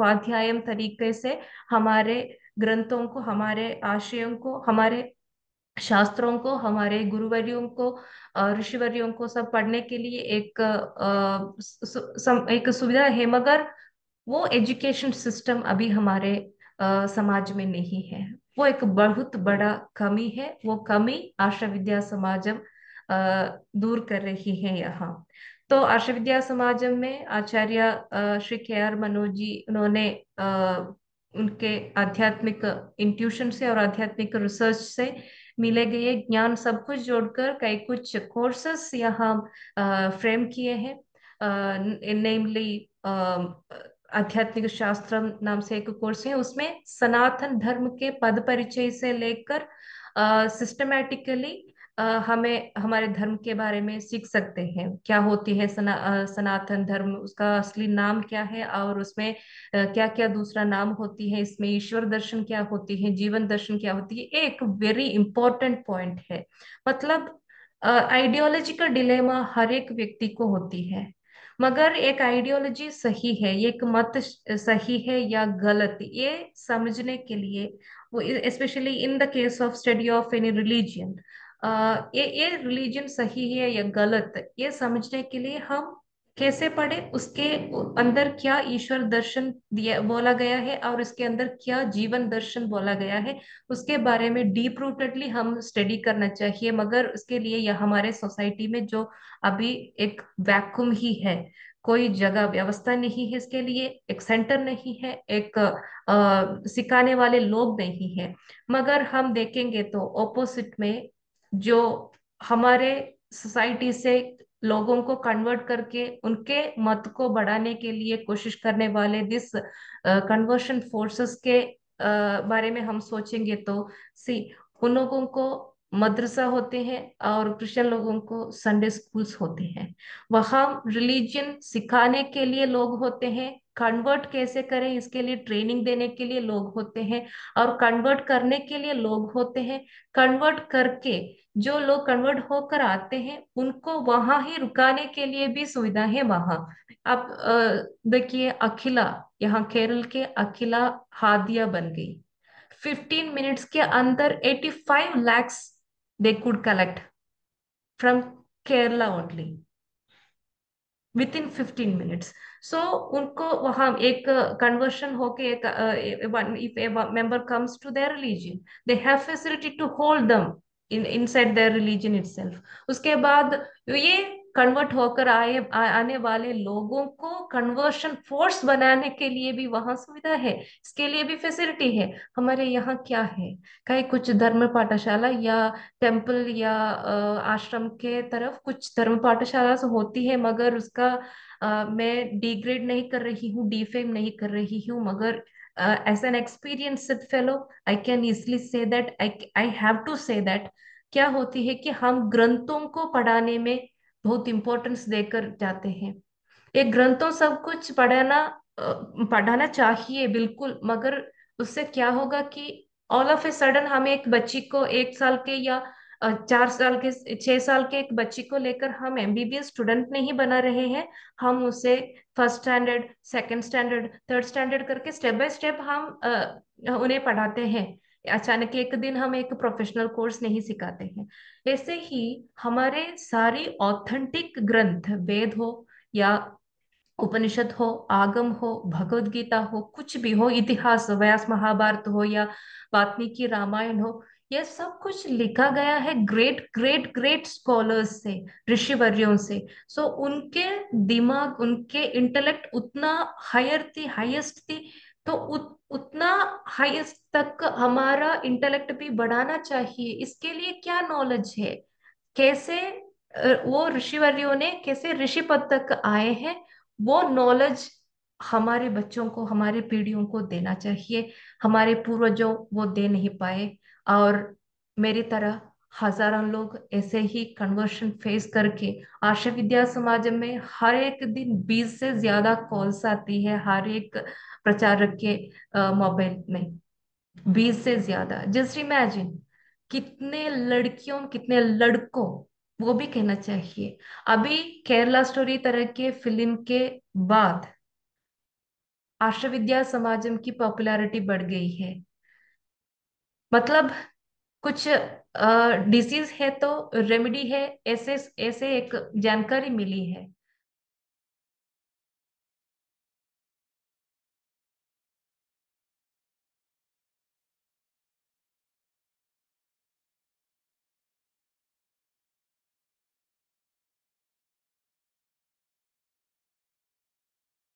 स्वाध्यायम तरीके से हमारे ग्रंथों को, हमारे आशयों को, हमारे शास्त्रों को, हमारे गुरुवर्यों को, ऋषिवर्यों को सब पढ़ने के लिए एक सुविधा है। मगर वो एजुकेशन सिस्टम अभी हमारे समाज में नहीं है। वो एक बहुत बड़ा कमी है। वो कमी आर्ष विद्या समाजम दूर कर रही है यहाँ। तो आर्ष विद्या समाजम में आचार्य श्री के आर मनोज जी, उन्होंने उनके आध्यात्मिक इंट्यूशन से और आध्यात्मिक रिसर्च से मिले गए ज्ञान सब कुछ जोड़कर कई कुछ कोर्सेस यहाँ फ्रेम किए हैं। नेमली आध्यात्मिक शास्त्र नाम से एक कोर्स है, उसमें सनातन धर्म के पद परिचय से लेकर सिस्टमैटिकली हमें हमारे धर्म के बारे में सीख सकते हैं। क्या होती है सनातन धर्म, उसका असली नाम क्या है, और उसमें क्या क्या दूसरा नाम होती है, इसमें ईश्वर दर्शन क्या होती है, जीवन दर्शन क्या होती है। एक वेरी इंपॉर्टेंट पॉइंट है। मतलब आइडियोलॉजिकल डिलेमा हर एक व्यक्ति को होती है, मगर एक आइडियोलॉजी सही है, ये एक मत सही है या गलत, ये समझने के लिए, वो specially in the case of study of any religion, ये रिलीजन सही है या गलत, ये समझने के लिए हम कैसे पढ़े, उसके अंदर क्या ईश्वर दर्शन दिया बोला गया है और इसके अंदर क्या जीवन दर्शन बोला गया है, उसके बारे में डीप रूटेडली हम स्टडी करना चाहिए। मगर उसके लिए यह हमारे सोसाइटी में जो अभी एक वैक्यूम ही है, कोई जगह व्यवस्था नहीं है इसके लिए, एक सेंटर नहीं है, एक सिखाने वाले लोग नहीं है। मगर हम देखेंगे तो ऑपोजिट में जो हमारे सोसाइटी से लोगों को कन्वर्ट करके उनके मत को बढ़ाने के लिए कोशिश करने वाले दिस कन्वर्शन फोर्सेस के बारे में हम सोचेंगे तो सी, उन लोगों को मदरसा होते हैं और क्रिश्चियन लोगों को संडे स्कूल्स होते हैं। वहाँ रिलीजन सिखाने के लिए लोग होते हैं, कन्वर्ट कैसे करें इसके लिए ट्रेनिंग देने के लिए लोग होते हैं, और कन्वर्ट करने के लिए लोग होते हैं। कन्वर्ट करके जो लोग कन्वर्ट होकर आते हैं उनको वहां ही रुकाने के लिए भी सुविधा है वहां। आप देखिए, अखिला, यहाँ केरल के अखिला हादिया बन गई। 15 मिनट्स के अंदर 85 lakhs they could collect from Kerala only within 15 minutes. So उनको वहां एक कन्वर्शन होके एक if a member comes to their religion, they have facility to hold them inside their religion itself. उसके बाद ये कन्वर्ट होकर आने वाले लोगों को कन्वर्शन फोर्स बनाने के लिए भी वहां सुविधा है, इसके लिए भी फैसिलिटी है। हमारे यहाँ क्या है, कहीं कुछ धर्म पाठशाला या टेम्पल या आश्रम के तरफ कुछ धर्म पाठशाला से होती है, मगर उसका मैं डिग्रेड नहीं कर रही हूँ, डिफेम नहीं कर रही हूँ, मगर as an experienced fellow I can easily say that, I have to say that क्या होती है कि हम ग्रंथों को पढ़ाने में बहुत इंपॉर्टेंस देकर जाते हैं। ये ग्रंथों सब कुछ पढ़ाना चाहिए बिल्कुल, मगर उससे क्या होगा कि ऑल ऑफ ए सडन हम एक बच्ची को 1 साल के या 4 साल के 6 साल के एक बच्ची को लेकर हम एमबीबीएस स्टूडेंट नहीं बना रहे हैं। हम उसे first standard, second standard, third standard करके स्टेप बाय स्टेप हम उन्हें पढ़ाते हैं। अचानक एक दिन हम एक प्रोफेशनल कोर्स नहीं सिखाते हैं। ऐसे ही हमारे सारी ऑथेंटिक ग्रंथ, वेद हो या उपनिषद हो, आगम हो, भगवत गीता हो, कुछ भी हो, इतिहास व्यास महाभारत हो या वाल्मीकि रामायण हो, यह सब कुछ लिखा गया है ग्रेट ग्रेट ग्रेट स्कॉलर्स से, ऋषिवर्यों से। सो उनके दिमाग, उनके इंटेलेक्ट उतना हायर थी, हाईएस्ट थी। तो उतना हाईएस्ट तक हमारा इंटेलेक्ट भी बढ़ाना चाहिए। इसके लिए क्या नॉलेज है, कैसे वो ऋषिवर्यों ने कैसे ऋषि पद तक आए हैं, वो नॉलेज हमारे बच्चों को, हमारे पीढ़ियों को देना चाहिए। हमारे पूर्वजों वो दे नहीं पाए, और मेरी तरह हजारों लोग ऐसे ही कन्वर्शन फेस करके आर्ष विद्या समाज में हर एक दिन 20 से ज्यादा कॉल्स आती है हर एक प्रचारक के मोबाइल में। 20 से ज्यादा, जस्ट इमेजिन कितने लड़कियों कितने लड़कों, वो भी कहना चाहिए। अभी केरला स्टोरी तरह के फिल्म के बाद आर्ष विद्या समाजम की पॉपुलैरिटी बढ़ गई है। मतलब कुछ डिसीज है तो रेमेडी है, ऐसे ऐसे एक जानकारी मिली है।